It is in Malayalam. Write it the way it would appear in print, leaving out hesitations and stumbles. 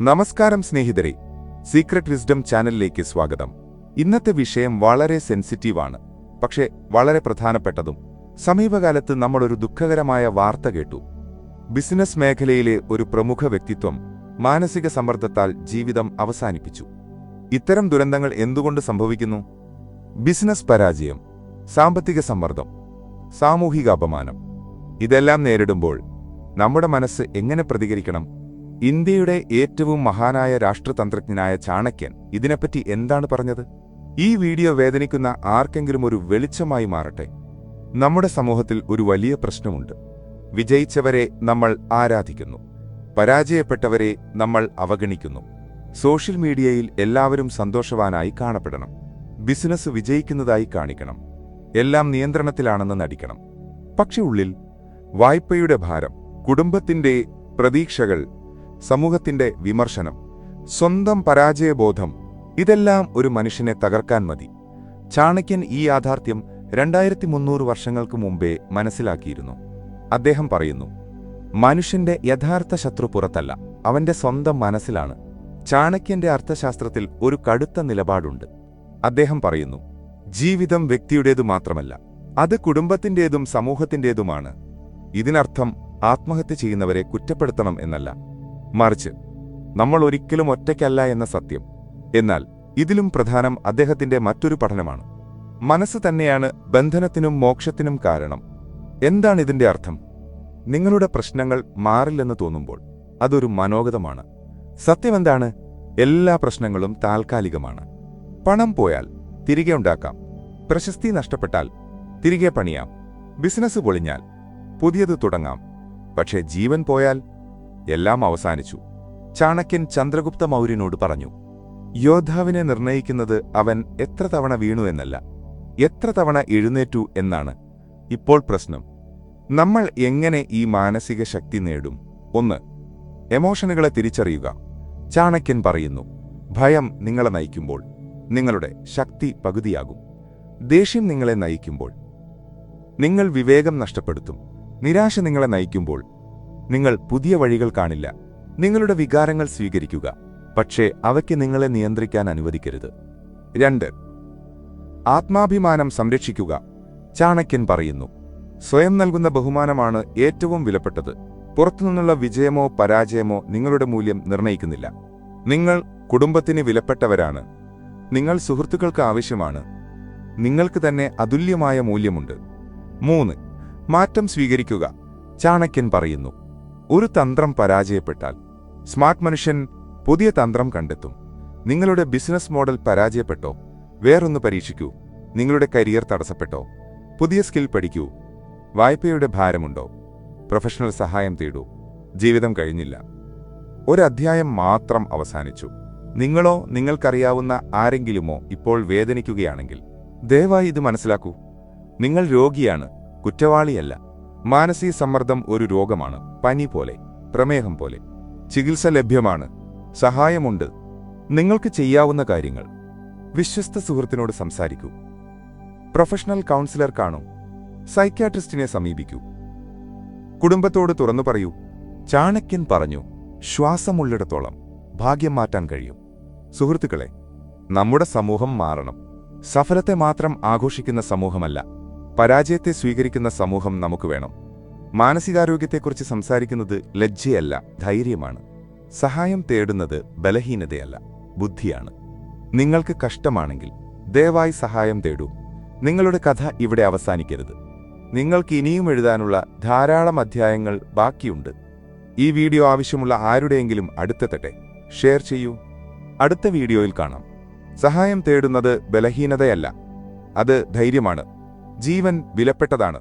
നമസ്കാരം സ്നേഹിതരെ, സീക്രട്ട് വിസ്ഡം ചാനലിലേക്ക് സ്വാഗതം. ഇന്നത്തെ വിഷയം വളരെ സെൻസിറ്റീവാണ്, പക്ഷേ വളരെ പ്രധാനപ്പെട്ടതും. സമീപകാലത്ത് നമ്മളൊരു ദുഃഖകരമായ വാർത്ത കേട്ടു. ബിസിനസ് മേഖലയിലെ ഒരു പ്രമുഖ വ്യക്തിത്വം മാനസിക സമ്മർദ്ദത്താൽ ജീവിതം അവസാനിപ്പിച്ചു. ഇത്തരം ദുരന്തങ്ങൾ എന്തുകൊണ്ട് സംഭവിക്കുന്നു? ബിസിനസ് പരാജയം, സാമ്പത്തിക സമ്മർദ്ദം, സാമൂഹിക അപമാനം, ഇതെല്ലാം നേരിടുമ്പോൾ നമ്മുടെ മനസ്സ് എങ്ങനെ പ്രതികരിക്കണം? ഇന്ത്യയുടെ ഏറ്റവും മഹാനായ രാഷ്ട്രതന്ത്രജ്ഞനായ ചാണക്യൻ ഇതിനെപ്പറ്റി എന്താണ് പറഞ്ഞത്? ഈ വീഡിയോ വേദനിക്കുന്ന ആർക്കെങ്കിലും ഒരു വെളിച്ചമായി മാറട്ടെ. നമ്മുടെ സമൂഹത്തിൽ ഒരു വലിയ പ്രശ്നമുണ്ട്. വിജയിച്ചവരെ നമ്മൾ ആരാധിക്കുന്നു, പരാജയപ്പെട്ടവരെ നമ്മൾ അവഗണിക്കുന്നു. സോഷ്യൽ മീഡിയയിൽ എല്ലാവരും സന്തോഷവാനായി കാണപ്പെടണം, ബിസിനസ് വിജയിക്കുന്നതായി കാണിക്കണം, എല്ലാം നിയന്ത്രണത്തിലാണെന്ന് നടിക്കണം. പക്ഷെ ഉള്ളിൽ വായ്പയുടെ ഭാരം, കുടുംബത്തിന്റെ പ്രതീക്ഷകൾ, സമൂഹത്തിന്റെ വിമർശനം, സ്വന്തം പരാജയബോധം, ഇതെല്ലാം ഒരു മനുഷ്യനെ തകർക്കാൻ മതി. ചാണക്യൻ ഈ യാഥാർത്ഥ്യം 2300 വർഷങ്ങൾക്ക് മുമ്പേ മനസ്സിലാക്കിയിരുന്നു. അദ്ദേഹം പറയുന്നു, മനുഷ്യന്റെ യഥാർത്ഥ ശത്രു പുറത്തല്ല, അവന്റെ സ്വന്തം മനസ്സിലാണ്. ചാണക്യന്റെ അർത്ഥശാസ്ത്രത്തിൽ ഒരു കടുത്ത നിലപാടുണ്ട്. അദ്ദേഹം പറയുന്നു, ജീവിതം വ്യക്തിയുടേതു മാത്രമല്ല, അത് കുടുംബത്തിന്റേതും സമൂഹത്തിന്റേതുമാണ്. ഇതിനർത്ഥം ആത്മഹത്യ ചെയ്യുന്നവരെ കുറ്റപ്പെടുത്തണം എന്നല്ല, മറിച്ച് നമ്മൾ ഒരിക്കലും ഒറ്റയ്ക്കല്ല എന്ന സത്യം. എന്നാൽ ഇതിലും പ്രധാനം അദ്ദേഹത്തിന്റെ മറ്റൊരു പഠനമാണ്. മനസ്സ് തന്നെയാണ് ബന്ധനത്തിനും മോക്ഷത്തിനും കാരണം. എന്താണ് ഇതിന്റെ അർത്ഥം? നിങ്ങളുടെ പ്രശ്നങ്ങൾ മാറില്ലെന്ന് തോന്നുമ്പോൾ അതൊരു മനോഗതമാണ്. സത്യമെന്താണ്? എല്ലാ പ്രശ്നങ്ങളും താൽക്കാലികമാണ്. പണം പോയാൽ തിരികെ ഉണ്ടാക്കാം, പ്രശസ്തി നഷ്ടപ്പെട്ടാൽ തിരികെ പണിയാം, ബിസിനസ് പൊളിഞ്ഞാൽ പുതിയത് തുടങ്ങാം. പക്ഷേ ജീവൻ പോയാൽ എല്ലാം അവസാനിച്ചു. ചാണക്യൻ ചന്ദ്രഗുപ്ത മൗര്യനോട് പറഞ്ഞു, യോദ്ധാവിനെ നിർണയിക്കുന്നത് അവൻ എത്ര തവണ വീണു എന്നല്ല, എത്ര തവണ എഴുന്നേറ്റു എന്നാണ്. ഇപ്പോൾ പ്രശ്നം, നമ്മൾ എങ്ങനെ ഈ മാനസിക ശക്തി നേടും? 1. എമോഷനുകളെ തിരിച്ചറിയുക. ചാണക്യൻ പറയുന്നു, ഭയം നിങ്ങളെ നയിക്കുമ്പോൾ നിങ്ങളുടെ ശക്തി പകുതിയാകും. ദേഷ്യം നിങ്ങളെ നയിക്കുമ്പോൾ നിങ്ങൾ വിവേകം നഷ്ടപ്പെടുത്തും. നിരാശ നിങ്ങളെ നയിക്കുമ്പോൾ നിങ്ങൾ പുതിയ വഴികൾ കാണില്ല. നിങ്ങളുടെ വികാരങ്ങൾ സ്വീകരിക്കുക, പക്ഷേ അവയ്ക്ക് നിങ്ങളെ നിയന്ത്രിക്കാൻ അനുവദിക്കരുത്. 2. ആത്മാഭിമാനം സംരക്ഷിക്കുക. ചാണക്യൻ പറയുന്നു, സ്വയം നൽകുന്ന ബഹുമാനമാണ് ഏറ്റവും വിലപ്പെട്ടത്. പുറത്തുനിന്നുള്ള വിജയമോ പരാജയമോ നിങ്ങളുടെ മൂല്യം നിർണ്ണയിക്കുന്നില്ല. നിങ്ങൾ കുടുംബത്തിന് വിലപ്പെട്ടവരാണ്. നിങ്ങൾ സുഹൃത്തുക്കൾക്ക് ആവശ്യമാണ്. നിങ്ങൾക്ക് തന്നെ അതുല്യമായ മൂല്യമുണ്ട്. 3. മാറ്റം സ്വീകരിക്കുക. ചാണക്യൻ പറയുന്നു, ഒരു തന്ത്രം പരാജയപ്പെട്ടാൽ സ്മാർട്ട് മനുഷ്യൻ പുതിയ തന്ത്രം കണ്ടെത്തും. നിങ്ങളുടെ ബിസിനസ് മോഡൽ പരാജയപ്പെട്ടോ? വേറൊന്ന് പരീക്ഷിക്കൂ. നിങ്ങളുടെ കരിയർ തടസ്സപ്പെട്ടോ? പുതിയ സ്കിൽ പഠിക്കൂ. വായ്പയുടെ ഭാരമുണ്ടോ? പ്രൊഫഷണൽ സഹായം തേടൂ. ജീവിതം കഴിഞ്ഞില്ല, ഒരധ്യായം മാത്രം അവസാനിച്ചു. നിങ്ങളോ നിങ്ങൾക്കറിയാവുന്ന ആരെങ്കിലുമോ ഇപ്പോൾ വേദനിക്കുകയാണെങ്കിൽ ദയവായി ഇത് മനസ്സിലാക്കൂ. നിങ്ങൾ രോഗിയാണ്, കുറ്റവാളിയല്ല. മാനസിക സമ്മർദ്ദം ഒരു രോഗമാണ്, പനി പോലെ, പ്രമേഹം പോലെ. ചികിത്സ ലഭ്യമാണ്, സഹായമുണ്ട്. നിങ്ങൾക്ക് ചെയ്യാവുന്ന കാര്യങ്ങൾ: വിശ്വസ്ത സുഹൃത്തിനോട് സംസാരിക്കൂ, പ്രൊഫഷണൽ കൗൺസിലർ കാണൂ, സൈക്യാട്രിസ്റ്റിനെ സമീപിക്കൂ, കുടുംബത്തോട് തുറന്നു പറയൂ. ചാണക്യൻ പറഞ്ഞു, ശ്വാസമുള്ളിടത്തോളം ഭാഗ്യം മാറ്റാൻ കഴിയും. സുഹൃത്തുക്കളെ, നമ്മുടെ സമൂഹം മാറണം. സഫലത്തെ മാത്രം ആഘോഷിക്കുന്ന സമൂഹമല്ല, പരാജയത്തെ സ്വീകരിക്കുന്ന സമൂഹം നമുക്ക് വേണം. മാനസികാരോഗ്യത്തെക്കുറിച്ച് സംസാരിക്കുന്നത് ലജ്ജയല്ല, ധൈര്യമാണ്. സഹായം തേടുന്നത് ബലഹീനതയല്ല, ബുദ്ധിയാണ്. നിങ്ങൾക്ക് കഷ്ടമാണെങ്കിൽ ദയവായി സഹായം തേടൂ. നിങ്ങളുടെ കഥ ഇവിടെ അവസാനിക്കരുത്. നിങ്ങൾക്ക് ഇനിയും എഴുതാനുള്ള ധാരാളം അധ്യായങ്ങൾ ബാക്കിയുണ്ട്. ഈ വീഡിയോ ആവശ്യമുള്ള ആരുടെയെങ്കിലും അടുത്തെത്തട്ടെ. ഷെയർ ചെയ്യൂ. അടുത്ത വീഡിയോയിൽ കാണാം. സഹായം തേടുന്നത് ബലഹീനതയല്ല, അത് ധൈര്യമാണ്. ജീവൻ വിലപ്പെട്ടതാണ്.